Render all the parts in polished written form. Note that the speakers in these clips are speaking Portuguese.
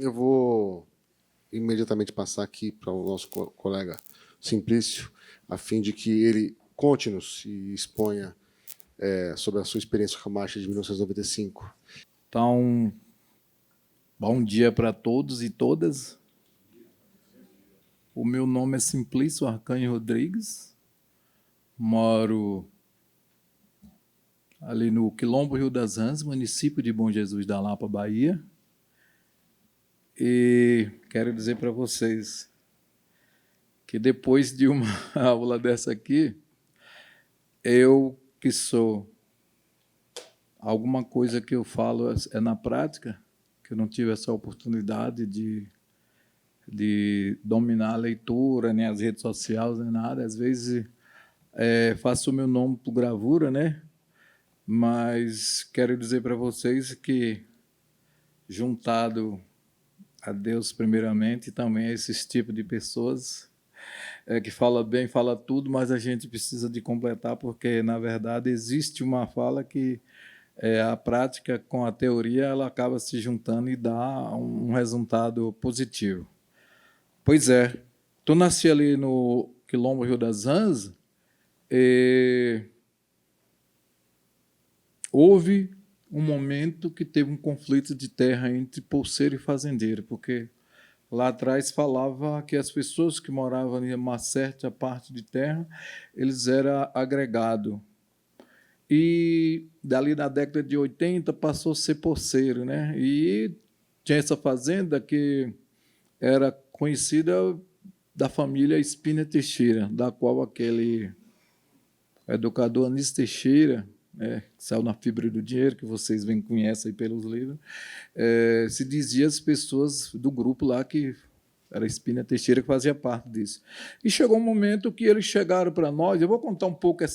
Eu vou imediatamente passar aqui para o nosso colega Simplício, a fim de que ele conte-nos e exponha sobre a sua experiência com a marcha de 1995. Então, bom dia para todos e todas. O meu nome é Simplício Arcanjo Rodrigues, moro ali no Quilombo Rio das Rãs, município de Bom Jesus da Lapa, Bahia. E quero dizer para vocês que depois de uma aula dessa aqui, eu que sou alguma coisa que eu falo é na prática, que eu não tive essa oportunidade de dominar a leitura, nem as redes sociais, nem nada. Às vezes faço o meu nome por gravura, né? Mas quero dizer para vocês que, juntado a Deus primeiramente, e também a esses tipos de pessoas que fala bem, fala tudo, mas a gente precisa de completar, porque, na verdade, existe uma fala que a prática com a teoria ela acaba se juntando e dá um resultado positivo. Pois é, tu nasci ali no Quilombo Rio das Rãs, houve um momento que teve um conflito de terra entre poceiro e fazendeiro, porque lá atrás falava que as pessoas que moravam em uma certa parte de terra, eles eram agregados. E dali na década de 80 passou a ser poceiro, né? E tinha essa fazenda que era conhecida da família Espina Teixeira, da qual aquele educador Anísio Teixeira, que saiu na Fibra do Dinheiro, que vocês bem conhecem aí pelos livros, se dizia as pessoas do grupo lá que era Espina Teixeira que fazia parte disso. E chegou um momento que eles chegaram para nós, eu vou contar um pouco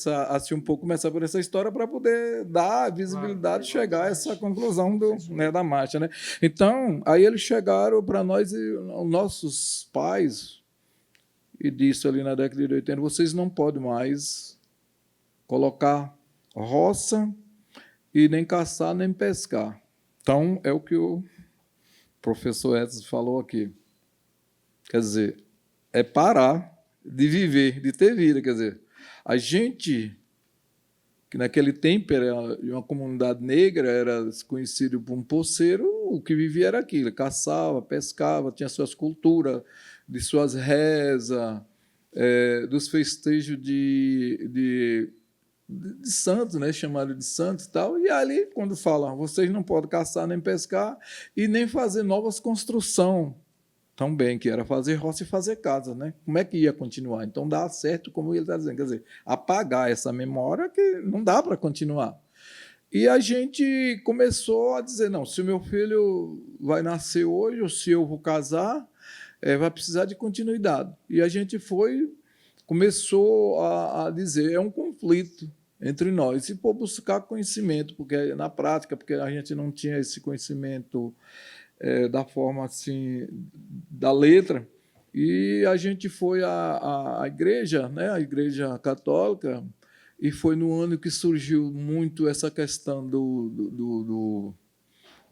começar por essa história para poder dar visibilidade, chegar a essa conclusão da marcha, né? Então, aí eles chegaram para nós e os nossos pais e disse ali na década de 80, vocês não podem mais colocar roça e nem caçar, nem pescar. Então, é o que o professor Edson falou aqui. Quer dizer, é parar de viver, de ter vida. Quer dizer, a gente, que naquele tempo era uma comunidade negra, era conhecido por um poceiro, o que vivia era aquilo, caçava, pescava, tinha suas culturas, de suas rezas, dos festejos de santos, né, chamado de santos e tal, e ali, quando falam, vocês não podem caçar nem pescar e nem fazer novas construções, também, que era fazer roça e fazer casa, né? Como é que ia continuar? Então, dá certo, como ele está dizendo, quer dizer, apagar essa memória que não dá para continuar. E a gente começou a dizer, não, se o meu filho vai nascer hoje, ou se eu vou casar, vai precisar de continuidade. E a gente começou a dizer, é um conflito entre nós, e por buscar conhecimento, porque na prática, porque a gente não tinha esse conhecimento da forma assim, da letra, e a gente foi à igreja, né, a Igreja Católica, e foi no ano que surgiu muito essa questão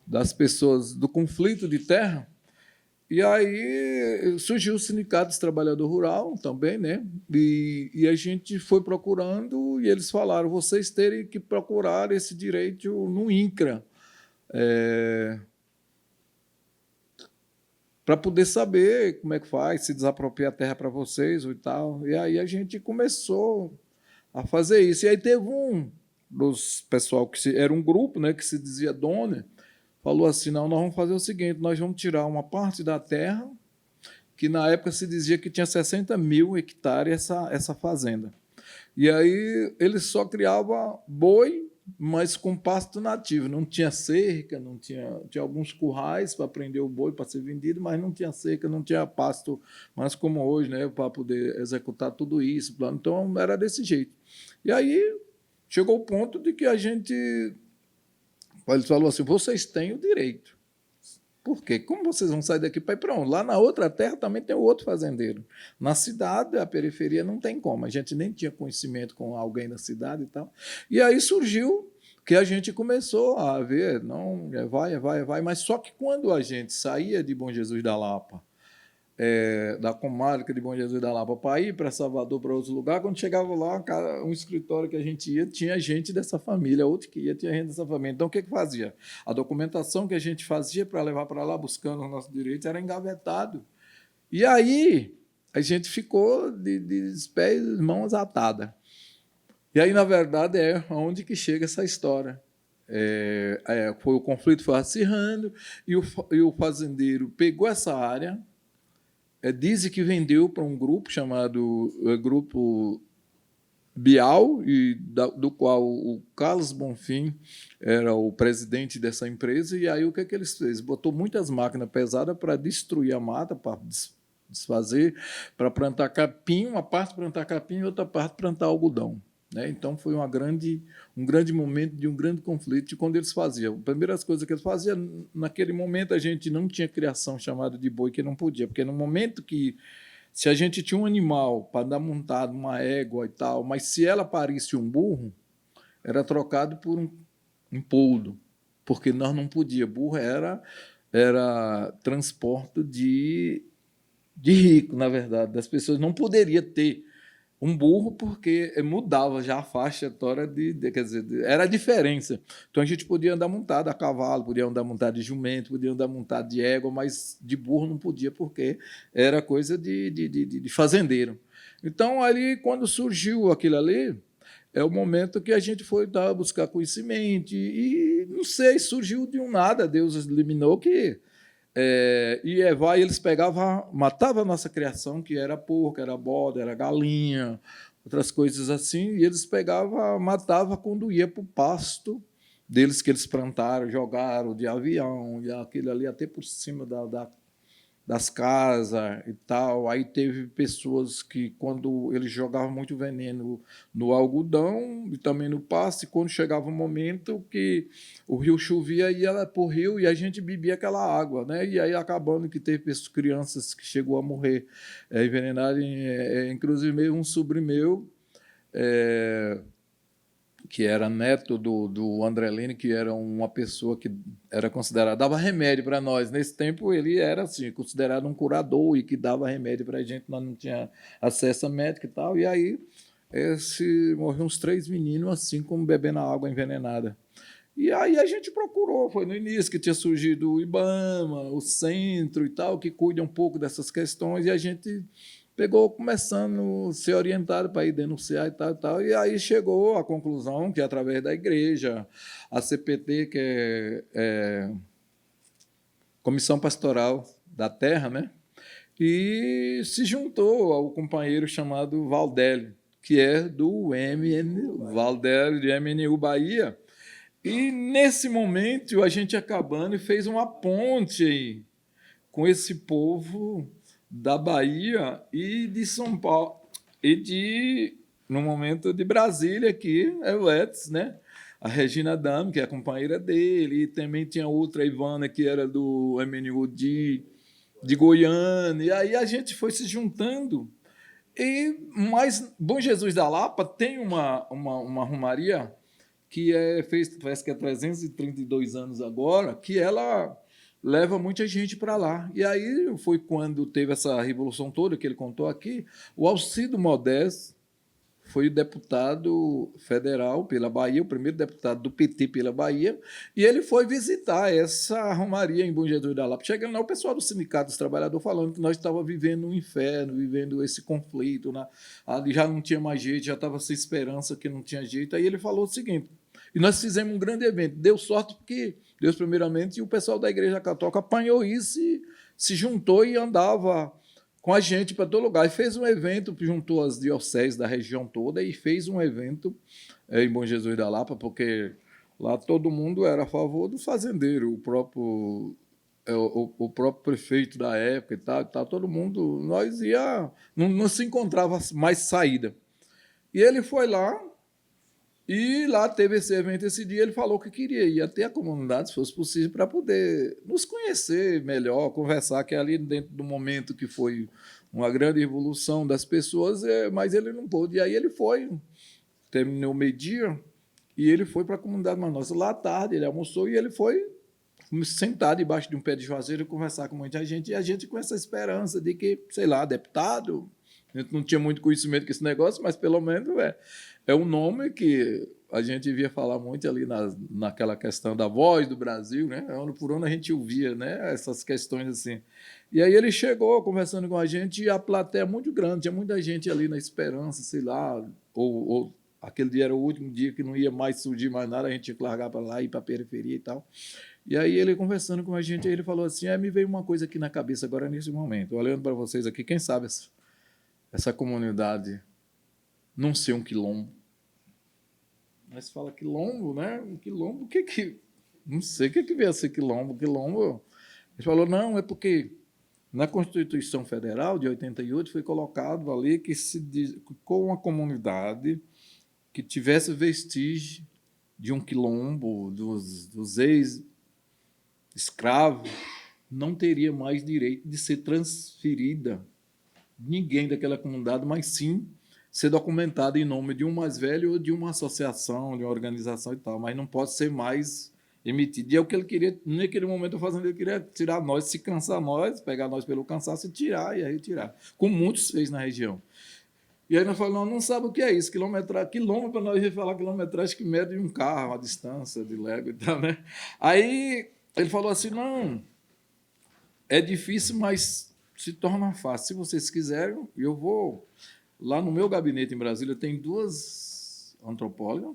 das pessoas, do conflito de terra. E aí surgiu o Sindicato dos Trabalhadores Rural também, né? E a gente foi procurando, e eles falaram, vocês terem que procurar esse direito no INCRA, para poder saber como é que faz, se desapropriar a terra para vocês e tal. E aí a gente começou a fazer isso. E aí teve um dos pessoal era um grupo, né, que se dizia dono, falou assim, não, nós vamos fazer o seguinte, nós vamos tirar uma parte da terra, que na época se dizia que tinha 60 mil hectares essa fazenda. E aí ele só criava boi, mas com pasto nativo, não tinha cerca, tinha alguns currais para prender o boi para ser vendido, mas não tinha cerca, não tinha pasto, mas como hoje, né, para poder executar tudo isso. Então, era desse jeito. E aí chegou o ponto de que a gente... Ele falou assim, vocês têm o direito. Por quê? Como vocês vão sair daqui para ir para onde? Lá na outra terra também tem o outro fazendeiro. Na cidade, a periferia, não tem como. A gente nem tinha conhecimento com alguém da cidade e tal. E aí surgiu que a gente começou a ver, não, vai, mas só que quando a gente saía de Bom Jesus da Lapa, da comarca de Bom Jesus da Lapa, para ir para Salvador, para outro lugar, quando chegava lá, um escritório que a gente ia, tinha gente dessa família, outro que ia, tinha gente dessa família. Então, o que fazia? A documentação que a gente fazia para levar para lá, buscando os nossos direitos, era engavetado. E aí, a gente ficou de pés e mãos atadas. E aí, na verdade, é onde que chega essa história. O conflito foi acirrando e o fazendeiro pegou essa área, dizem que vendeu para um grupo chamado Grupo Bial, do qual o Carlos Bonfim era o presidente dessa empresa. E aí o que eles fez? Botou muitas máquinas pesadas para destruir a mata, para desfazer, para plantar capim, uma parte plantar capim e outra parte plantar algodão. Então, foi um grande momento de um grande conflito de quando eles faziam. A primeira coisa que eles faziam, naquele momento, a gente não tinha criação chamada de boi, que não podia, porque no momento que, se a gente tinha um animal para dar montado, uma égua e tal, mas se ela parisse um burro, era trocado por um poldo, porque nós não podíamos. Burro era transporte de rico, na verdade, das pessoas. Não poderia ter um burro, porque mudava já a faixa etária quer dizer, era a diferença. Então, a gente podia andar montado a cavalo, podia andar montado de jumento, podia andar montado de égua, mas de burro não podia, porque era coisa de fazendeiro. Então, ali, quando surgiu aquilo ali, é o momento que a gente foi buscar conhecimento, e não sei, surgiu de um nada, Deus eliminou que... eles pegavam, matavam a nossa criação, que era porco, era bode, era galinha, outras coisas assim, e eles pegavam, matavam quando ia para o pasto deles, que eles plantaram, jogaram de avião, e aquilo ali até por cima das casas e tal. Aí teve pessoas que, quando eles jogavam muito veneno no algodão e também no pasto, e quando chegava um momento que o rio chovia, ia para o rio e a gente bebia aquela água, E aí, acabando que teve crianças que chegou a morrer envenenadas, inclusive um sobrinho meu, que era neto do André Lene, que era uma pessoa que era considerada, dava remédio para nós. Nesse tempo, ele era assim, considerado um curador e que dava remédio para a gente, nós não tinha acesso a médico e tal. E aí, morreu uns 3 meninos, assim, como bebendo água envenenada. E aí a gente procurou, foi no início que tinha surgido o IBAMA, o centro e tal, que cuida um pouco dessas questões, e a gente pegou começando a ser orientado para ir denunciar e tal, e aí chegou à conclusão que, através da igreja, a CPT, que é Comissão Pastoral da Terra, e se juntou ao companheiro chamado Valdélio, que é do Valdélio, de MNU Bahia, e, nesse momento, a gente acabando e fez uma ponte aí com esse povo da Bahia e de São Paulo, e no momento de Brasília, aqui é o Edson, a Regina Dami, que é a companheira dele, e também tinha outra, a Ivana, que era do MNU de Goiânia, e aí a gente foi se juntando. Mas Bom Jesus da Lapa tem uma romaria que parece que é 332 anos agora, que ela leva muita gente para lá. E aí foi quando teve essa revolução toda que ele contou aqui, o Alcido Modesto foi deputado federal pela Bahia, o primeiro deputado do PT pela Bahia, e ele foi visitar essa romaria em Bom Jesus da Lapa. Chegando lá, o pessoal do Sindicato dos Trabalhadores falando que nós estávamos vivendo um inferno, vivendo esse conflito, ali já não tinha mais jeito, já estava sem esperança, que não tinha jeito. Aí ele falou o seguinte, e nós fizemos um grande evento, deu sorte porque Deus primeiramente, e o pessoal da Igreja Católica apanhou isso e se juntou e andava com a gente para todo lugar. E fez um evento, juntou as dioceses da região toda e fez um evento em Bom Jesus da Lapa, porque lá todo mundo era a favor do fazendeiro, o próprio prefeito da época e tal, todo mundo, não se encontrava mais saída. E ele foi lá, e lá teve esse evento esse dia, ele falou que queria ir até a comunidade, se fosse possível, para poder nos conhecer melhor, conversar, que ali dentro do momento que foi uma grande revolução das pessoas, mas ele não pôde. E aí ele foi, terminou o meio-dia, e ele foi para a comunidade mais nossa. Lá à tarde, ele almoçou e ele foi sentar debaixo de um pé de juazeiro e conversar com muita gente, e a gente com essa esperança de que, sei lá, deputado, a gente não tinha muito conhecimento com esse negócio, mas pelo menos é um nome que a gente via falar muito ali naquela questão da voz do Brasil, né? Ano por ano a gente ouvia, né? Essas questões assim. E aí ele chegou conversando com a gente e a plateia muito grande, tinha muita gente ali na esperança, sei lá, ou aquele dia era o último dia que não ia mais surgir mais nada, a gente tinha que largar para lá, ir para a periferia e tal. E aí ele conversando com a gente, ele falou assim, me veio uma coisa aqui na cabeça agora nesse momento, olhando para vocês aqui, quem sabe essa comunidade não ser um quilombo. Mas fala quilombo, né? Um quilombo, o que... Não sei o que veio a ser quilombo. Quilombo... Ele falou, não, é porque na Constituição Federal de 88 foi colocado ali que com uma comunidade que tivesse vestígio de um quilombo, dos ex-escravos, não teria mais direito de ser transferida ninguém daquela comunidade, mas sim ser documentado em nome de um mais velho ou de uma associação, de uma organização e tal, mas não pode ser mais emitido. E é o que ele queria, naquele momento, fazendo, ele queria tirar nós, se cansar nós, pegar nós pelo cansaço e tirar, e aí tirar. Como muitos fez na região. E aí nós falamos, não sabe o que é isso, quilômetro para nós falar quilometragem que mede um carro, a distância de légua e tal, né? Aí ele falou assim, não, é difícil, mas se torna fácil. Se vocês quiserem, eu vou... Lá no meu gabinete em Brasília tem 2 antropólogas,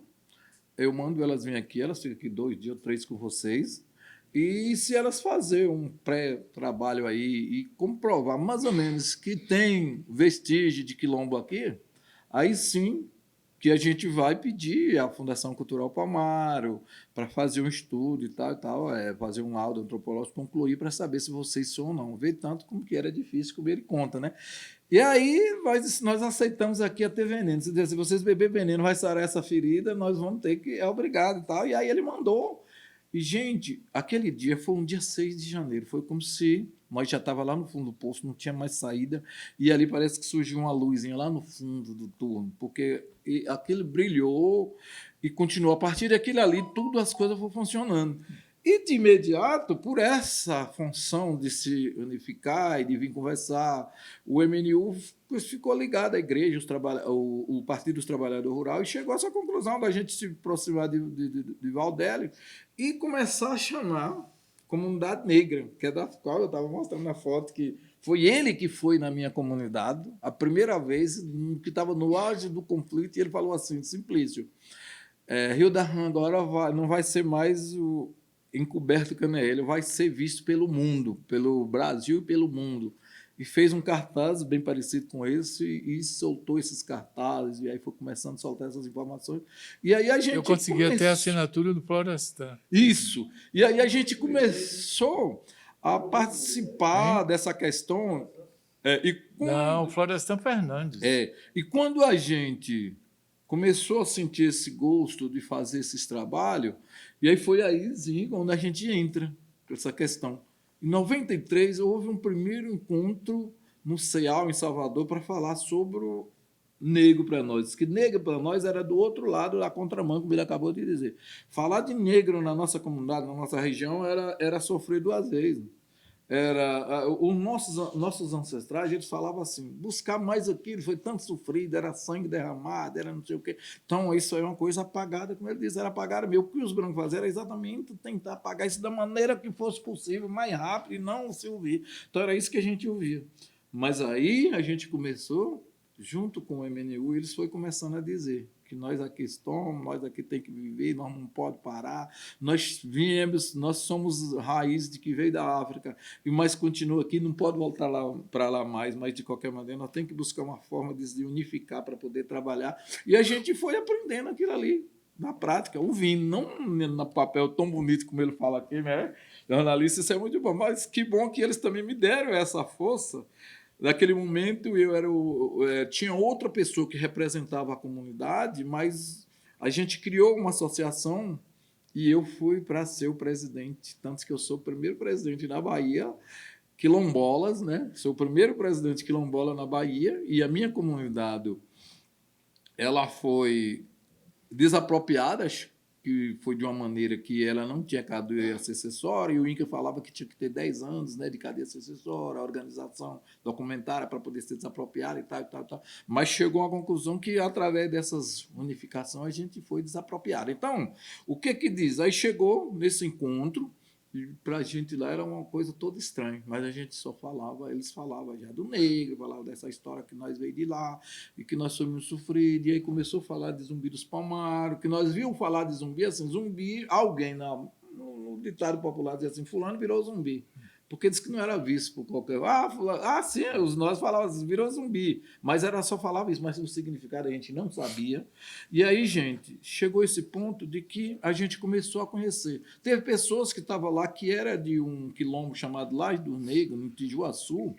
eu mando elas virem aqui, elas ficam aqui 2 dias ou 3 com vocês, e se elas fazerem um pré-trabalho aí e comprovar mais ou menos que tem vestígio de quilombo aqui, aí sim que a gente vai pedir à Fundação Cultural Palmaro para fazer um estudo e tal, fazer um laudo antropológico, concluir para saber se vocês são ou não. Ver tanto como que era difícil, como ele conta, né? E aí nós aceitamos aqui a ter veneno. Se vocês beber veneno, vai sarar essa ferida, nós vamos ter que... É obrigado e tal. E aí ele mandou. E, gente, aquele dia foi um dia 6 de janeiro. Foi como se nós já estava lá no fundo do poço, não tinha mais saída. E ali parece que surgiu uma luzinha lá no fundo do túnel, porque aquilo brilhou e continuou. A partir daquilo ali, tudo as coisas foram funcionando. E, de imediato, por essa função de se unificar e de vir conversar, o MNU ficou ligado à igreja, o Partido dos Trabalhadores Rurais, e chegou a essa conclusão da gente se aproximar de Valdélio e começar a chamar comunidade negra, que é da qual eu estava mostrando na foto, que foi ele que foi na minha comunidade, a primeira vez que estava no auge do conflito, e ele falou assim, Simplício, Rio da Rã agora não vai ser mais o encoberto Canaélio, vai ser visto pelo mundo, pelo Brasil e pelo mundo. E fez um cartaz bem parecido com esse e soltou esses cartazes, e aí foi começando a soltar essas informações. E aí a gente Eu consegui até a assinatura do Florestan. Isso. E aí a gente começou a participar dessa questão. Não, Florestan Fernandes. E quando a gente começou a sentir esse gosto de fazer esses trabalhos, e aí foi aí, sim, onde a gente entra nessa questão. Em 93, houve um primeiro encontro no CEAL, em Salvador, para falar sobre o negro para nós. Que negro para nós era do outro lado da contramão, como ele acabou de dizer. Falar de negro na nossa comunidade, na nossa região, era sofrer 2 vezes. Os nossos ancestrais, eles falavam assim, buscar mais aquilo, foi tanto sofrido, era sangue derramado, era não sei o quê. Então, isso é uma coisa apagada, como ele diz, era apagada mesmo. O que os brancos faziam era exatamente tentar apagar isso da maneira que fosse possível, mais rápido, e não se ouvir. Então, era isso que a gente ouvia. Mas aí, a gente começou, junto com o MNU, eles foram começando a dizer que nós aqui estamos, nós aqui tem que viver, nós não podemos parar, nós somos raiz de que veio da África, mas continua aqui, não pode voltar para lá mais, mas de qualquer maneira nós temos que buscar uma forma de se unificar para poder trabalhar. E a gente foi aprendendo aquilo ali, na prática, ouvindo, não no papel tão bonito como ele fala aqui, né? Jornalista, isso é muito bom, mas que bom que eles também me deram essa força. Naquele momento, tinha outra pessoa que representava a comunidade, mas a gente criou uma associação e eu fui para ser o presidente, tanto que eu sou o primeiro presidente na Bahia, quilombolas, né? Sou o primeiro presidente quilombola na Bahia, e a minha comunidade ela foi desapropriadas, que foi de uma maneira que ela não tinha cadeia acessória, e o INCRA falava que tinha que ter 10 anos, né, de cadeia acessória, a organização documentária para poder ser desapropriada e tal, e tal, e tal. Mas chegou à conclusão que, através dessas unificações, a gente foi desapropriado. Então, o que diz? Aí chegou nesse encontro, e para a gente lá era uma coisa toda estranha, mas a gente só falava, eles falavam já do negro, falavam dessa história que nós veio de lá e que nós somos sofridos, e aí começou a falar de Zumbi dos Palmares, que nós vimos falar de zumbi, assim, zumbi, alguém no ditado popular dizia assim, fulano virou zumbi. Porque disse que não era visto por qualquer... sim, nós falávamos, virou zumbi. Mas era só falava isso, mas o significado a gente não sabia. E aí, gente, chegou esse ponto de que a gente começou a conhecer. Teve pessoas que estavam lá, que era de um quilombo chamado Laje do Negro, no Tijuaçu,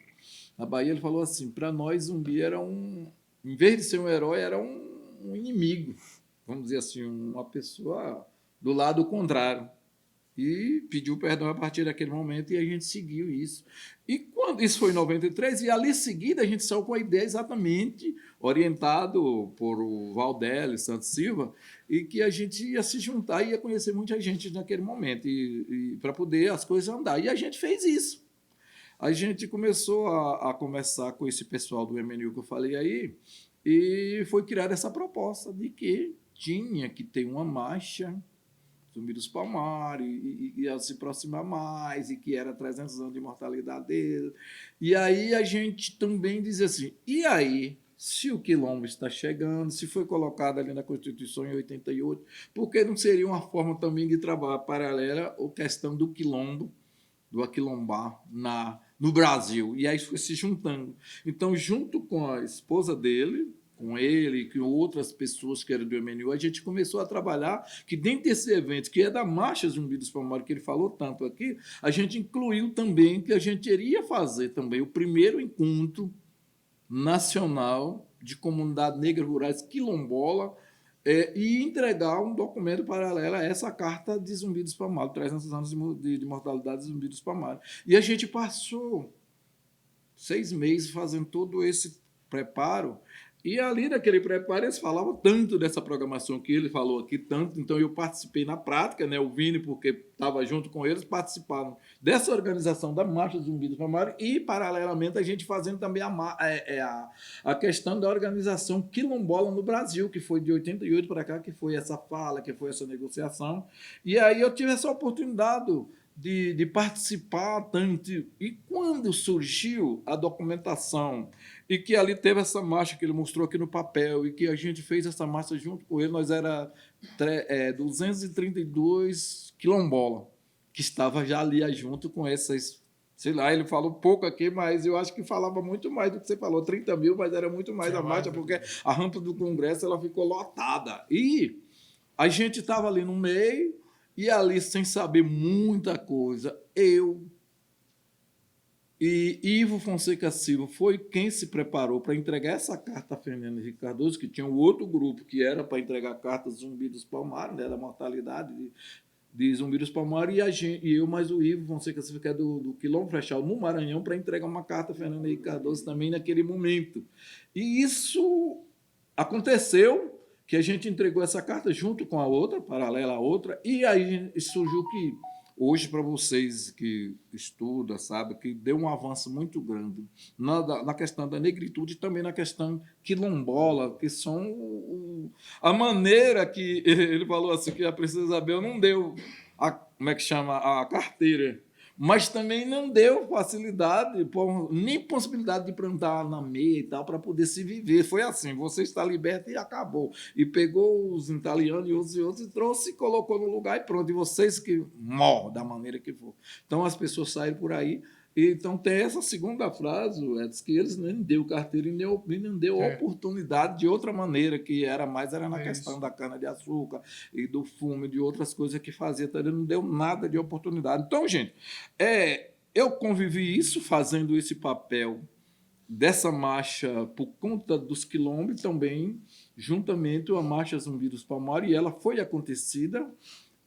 na Bahia. Ele falou assim, para nós, zumbi era em vez de ser um herói, era um inimigo. Vamos dizer assim, uma pessoa do lado contrário. E pediu perdão a partir daquele momento, e a gente seguiu isso. E quando isso foi em 93, e ali em seguida a gente saiu com a ideia exatamente orientado por o Valdélio Santos Silva, e que a gente ia se juntar e ia conhecer muita gente naquele momento, e para poder as coisas andar. E a gente fez isso. A gente começou a conversar com esse pessoal do MNU que eu falei aí, e foi criada essa proposta de que tinha que ter uma marcha Zumbi dos Palmares, e ia se aproximar mais, e que era 300 anos de imortalidade dele. E aí a gente também dizia assim, e aí, se o quilombo está chegando, se foi colocado ali na Constituição em 88, por que não seria uma forma também de trabalho paralela a questão do quilombo, do aquilombar no Brasil? E aí foi se juntando. Então, junto com a esposa dele, com ele, com outras pessoas que eram do MNU, a gente começou a trabalhar que dentro desse evento, que é da Marcha Zumbi dos Palmares, que ele falou tanto aqui, a gente incluiu também que a gente iria fazer também o primeiro encontro nacional de comunidade negra rurais quilombola, e entregar um documento paralelo a essa carta de Zumbi dos Palmares, 300 anos de mortalidade de Zumbi dos Palmares. E a gente passou 6 meses fazendo todo esse preparo. E ali naquele preparo eles falavam tanto dessa programação que ele falou aqui, tanto, então eu participei na prática, né, o Vini, porque estava junto com eles, participaram dessa organização da Marcha Zumbi dos Palmares e, paralelamente, a gente fazendo também a questão da organização quilombola no Brasil, que foi de 88 para cá, que foi essa fala, que foi essa negociação. E aí eu tive essa oportunidade de participar tanto. E quando surgiu a documentação e que ali teve essa marcha que ele mostrou aqui no papel e que a gente fez essa marcha junto com ele, nós era 232 quilombola, que estava já ali junto com essas, sei lá, ele falou pouco aqui, mas eu acho que falava muito mais do que você falou, 30 mil, mas era muito mais a marcha, porque a rampa do Congresso ela ficou lotada. E a gente estava ali no meio, e ali, sem saber muita coisa, eu e Ivo Fonseca Silva foi quem se preparou para entregar essa carta a Fernando Henrique Cardoso, que tinha um outro grupo que era para entregar cartas Zumbi dos Palmares, né, da mortalidade de Zumbi dos Palmares, e eu mais o Ivo Fonseca Silva, que é do Quilombo Frechal, no Maranhão, para entregar uma carta a Fernando Henrique Cardoso também naquele momento. E isso aconteceu, que a gente entregou essa carta junto com a outra, paralela à outra, e aí surgiu que, hoje, para vocês que estudam, sabe, que deu um avanço muito grande na questão da negritude e também na questão quilombola, que são a maneira que ele falou assim, que a Princesa Isabel não deu como é que chama, a carteira, mas também não deu facilidade, nem possibilidade de plantar na meia e tal, para poder se viver. Foi assim, você está liberto e acabou. E pegou os italianos e outros, e trouxe e colocou no lugar e pronto. E vocês que morram da maneira que for. Então, as pessoas saíram por aí. E, então, tem essa segunda frase, Edson, que eles nem deu carteira e nem deu oportunidade de outra maneira, que era na questão da cana-de-açúcar e do fumo e de outras coisas que fazia. Então, ele não deu nada de oportunidade. Então, gente, eu convivi isso, fazendo esse papel dessa marcha por conta dos quilombos, também, juntamente, a Marcha Zumbi dos Palmares, e ela foi acontecida.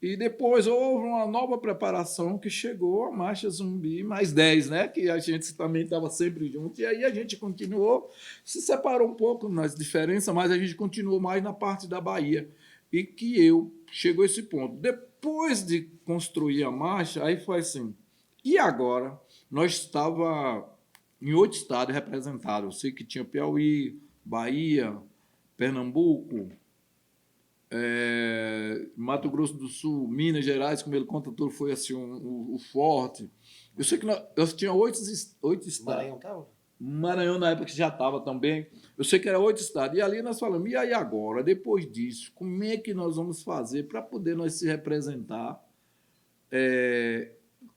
E depois houve uma nova preparação que chegou a Marcha Zumbi mais 10, né? Que a gente também estava sempre junto. E aí a gente continuou, se separou um pouco nas diferenças, mas a gente continuou mais na parte da Bahia. e que chegou a esse ponto. Depois de construir a marcha, aí foi assim, e agora? Nós estava em 8 estados representados. Eu sei que tinha Piauí, Bahia, Pernambuco, Mato Grosso do Sul, Minas Gerais, como ele conta tudo, foi assim o forte. Eu sei que eu tinha 8 estados. Maranhão estava? Maranhão, na época, que já estava também. Eu sei que era 8 estados. E ali nós falamos, e aí agora, depois disso, como é que nós vamos fazer para poder nós se representar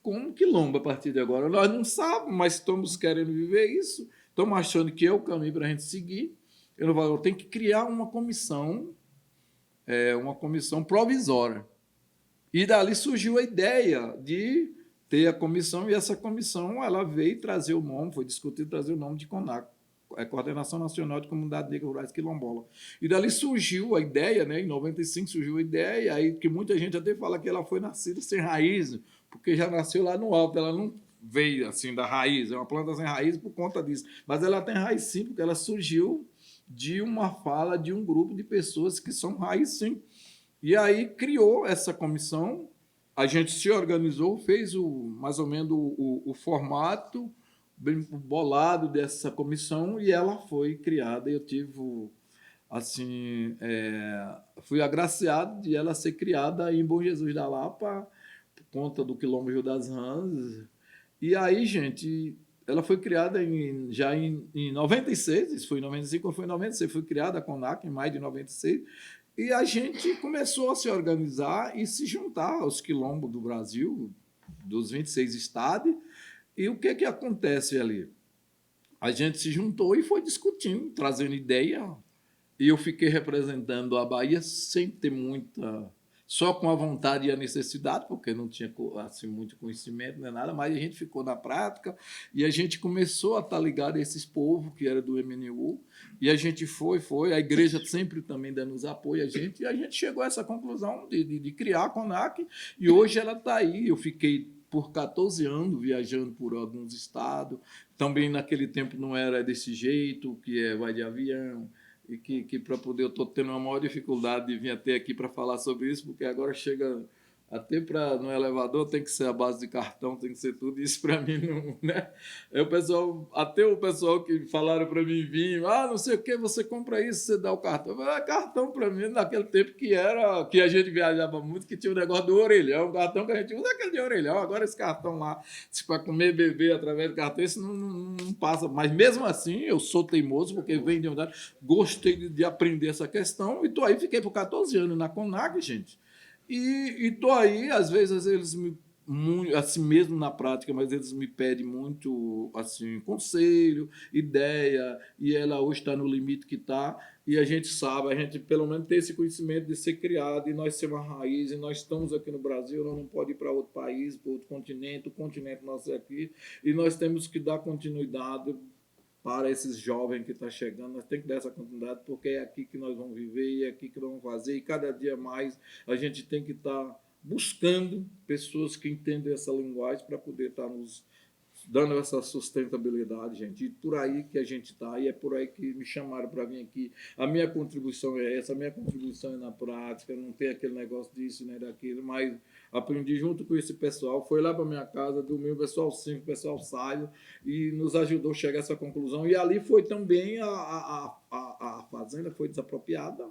como quilombo a partir de agora? Nós não sabemos, mas estamos querendo viver isso, estamos achando que é o caminho para a gente seguir. Eu tenho que criar uma comissão provisória. E dali surgiu a ideia de ter a comissão, e essa comissão ela veio trazer o nome, foi discutido trazer o nome de CONAC, Coordenação Nacional de Comunidades Negras Rurais Quilombola. E dali surgiu a ideia, né, em 95 surgiu a ideia, aí que muita gente até fala que ela foi nascida sem raiz, porque já nasceu lá no alto, ela não veio assim da raiz, é uma planta sem raiz por conta disso. Mas ela tem raiz sim, porque ela surgiu de uma fala de um grupo de pessoas que são raiz sim. E aí criou essa comissão, a gente se organizou, fez mais ou menos o formato bem bolado dessa comissão e ela foi criada. Eu tive, assim, fui agraciado de ela ser criada em Bom Jesus da Lapa, por conta do Quilombo Rio das Rãs. E aí, gente, ela foi criada já em 96, isso foi em 95, foi em 96, foi criada a CONAC em maio de 96, e a gente começou a se organizar e se juntar aos quilombos do Brasil, dos 26 estados. E o que acontece ali? A gente se juntou e foi discutindo, trazendo ideia. E eu fiquei representando a Bahia sem ter muita... Só com a vontade e a necessidade, porque não tinha assim, muito conhecimento, nem nada, mas a gente ficou na prática e a gente começou a estar ligado a esses povos que era do MNU, e a gente foi, a igreja sempre também dando apoio a gente, e a gente chegou a essa conclusão de criar a CONAC, e hoje ela está aí. Eu fiquei por 14 anos viajando por alguns estados, também naquele tempo não era desse jeito, que vai de avião, e que para poder, eu estou tendo uma maior dificuldade de vir até aqui para falar sobre isso, porque agora chega até no elevador, tem que ser a base de cartão, tem que ser tudo isso para mim, não, né? Até o pessoal que falaram para mim vir, não sei o que, você compra isso, você dá o cartão. Eu falei, cartão para mim, naquele tempo que a gente viajava muito, que tinha o negócio do orelhão, o cartão que a gente usa é aquele de orelhão, agora esse cartão lá, se para comer e beber através do cartão, isso não passa. Mas mesmo assim, eu sou teimoso, porque vem de verdade, gostei de aprender essa questão, e tô aí, fiquei por 14 anos na CONAC, gente. E estou aí, às vezes eles assim mesmo na prática, mas eles me pedem muito assim, conselho, ideia, e ela hoje está no limite que está, e a gente sabe, a gente pelo menos tem esse conhecimento de ser criado, e nós ser uma raiz, e nós estamos aqui no Brasil, nós não pode ir para outro país, para outro continente, o continente nosso é aqui, e nós temos que dar continuidade para esses jovens que estão chegando. Nós temos que dar essa continuidade, porque é aqui que nós vamos viver e é aqui que nós vamos fazer, e cada dia mais a gente tem que estar buscando pessoas que entendem essa linguagem para poder estar nos dando essa sustentabilidade, gente. E por aí que a gente está, e é por aí que me chamaram para vir aqui. A minha contribuição é essa, a minha contribuição é na prática, não tem aquele negócio disso, nem daquilo, mas aprendi junto com esse pessoal, foi lá para minha casa, dormiu, o pessoal 5, o pessoal saiu, e nos ajudou a chegar a essa conclusão. E ali foi também a fazenda foi desapropriada,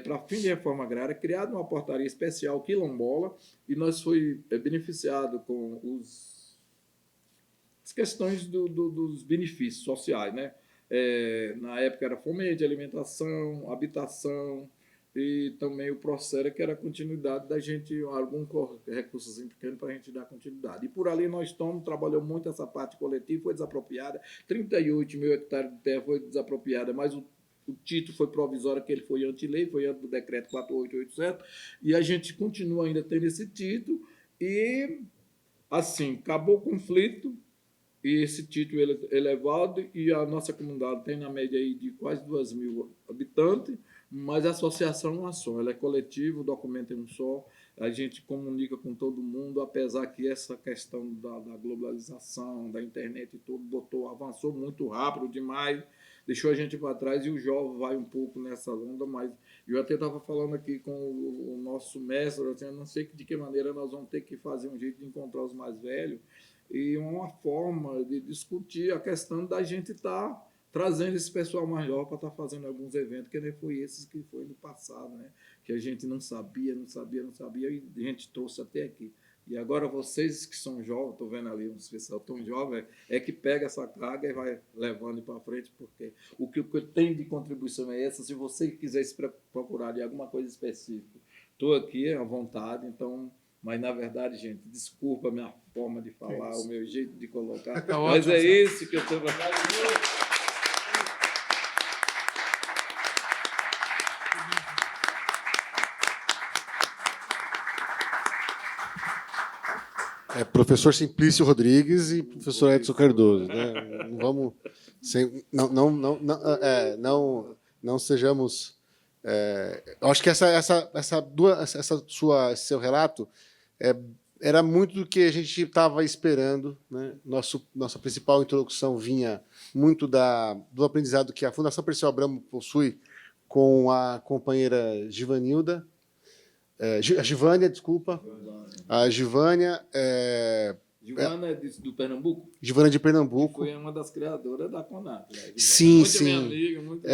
para fim de reforma agrária, criada uma portaria especial quilombola, e nós foi beneficiado com as questões dos benefícios sociais, né? Na época era fomento, alimentação, habitação, e também o processo que era a continuidade da gente, algum recurso pequeno para a gente dar continuidade. E por ali nós estamos, trabalhou muito essa parte coletiva, foi desapropriada, 38 mil hectares de terra foi desapropriada, mas o título foi provisório, que ele foi anti-lei, foi antes do decreto 4887, e a gente continua ainda tendo esse título, e assim, acabou o conflito, e esse título é elevado, e a nossa comunidade tem na média aí de quase 2.000 habitantes, mas a associação é uma só, ela é coletiva, o documento é um só, a gente comunica com todo mundo, apesar que essa questão da globalização, da internet e tudo, avançou muito rápido demais, deixou a gente para trás, e o jovem vai um pouco nessa onda, mas eu até estava falando aqui com o nosso mestre, assim, eu não sei de que maneira nós vamos ter que fazer um jeito de encontrar os mais velhos, e uma forma de discutir a questão da gente estar trazendo esse pessoal mais jovem para estar fazendo alguns eventos, que nem foi esses que foi no passado, né? Que a gente não sabia, e a gente trouxe até aqui. E agora vocês que são jovens, estou vendo ali uns pessoal tão jovem, é que pega essa carga e vai levando para frente, porque o que eu tenho de contribuição é essa. Se você quiser se procurar de alguma coisa específica, estou aqui à vontade, então... Mas, na verdade, gente, desculpa a minha forma de falar, o meu jeito de colocar, mas é isso que eu estou... Professor Simplício Rodrigues e professor Edson Cardoso, né? Não vamos, não sejamos. Eu acho que seu relato era muito do que a gente estava esperando, né? Nossa principal introdução vinha muito do aprendizado que a Fundação Perseu Abramo possui com a companheira Givanilda. A Givânia, desculpa. A Givânia. Givana é do Pernambuco? Givana de Pernambuco. Foi uma das criadoras da CONAC. Né? Sim, muito sim. Minha amiga, muito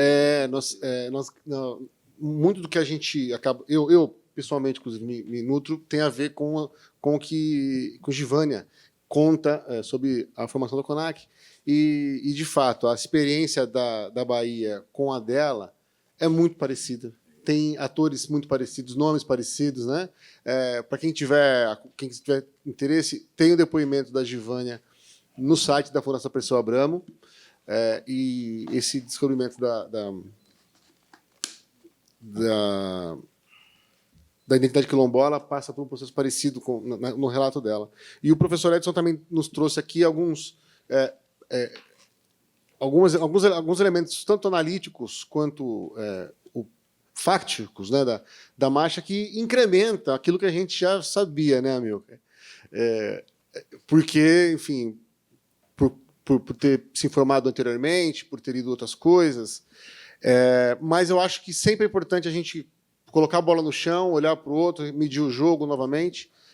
muito do que a gente acaba. Eu pessoalmente, inclusive, me nutro, tem a ver com o que Givânia conta sobre a formação da CONAC. E, de fato, a experiência da Bahia com a dela é muito parecida. Tem atores muito parecidos, nomes parecidos, né? Para quem tiver interesse, tem o depoimento da Givânia no site da Fundação Perseu Abramo, e esse descobrimento da identidade quilombola passa por um processo parecido no relato dela. E o professor Edson também nos trouxe aqui alguns elementos, tanto analíticos quanto fácticos, né, da marcha, que incrementa aquilo que a gente já sabia, né, Amilcar? Porque, enfim, por ter se informado anteriormente, por ter lido outras coisas, mas eu acho que sempre é importante a gente colocar a bola no chão, olhar para o outro, medir o jogo novamente,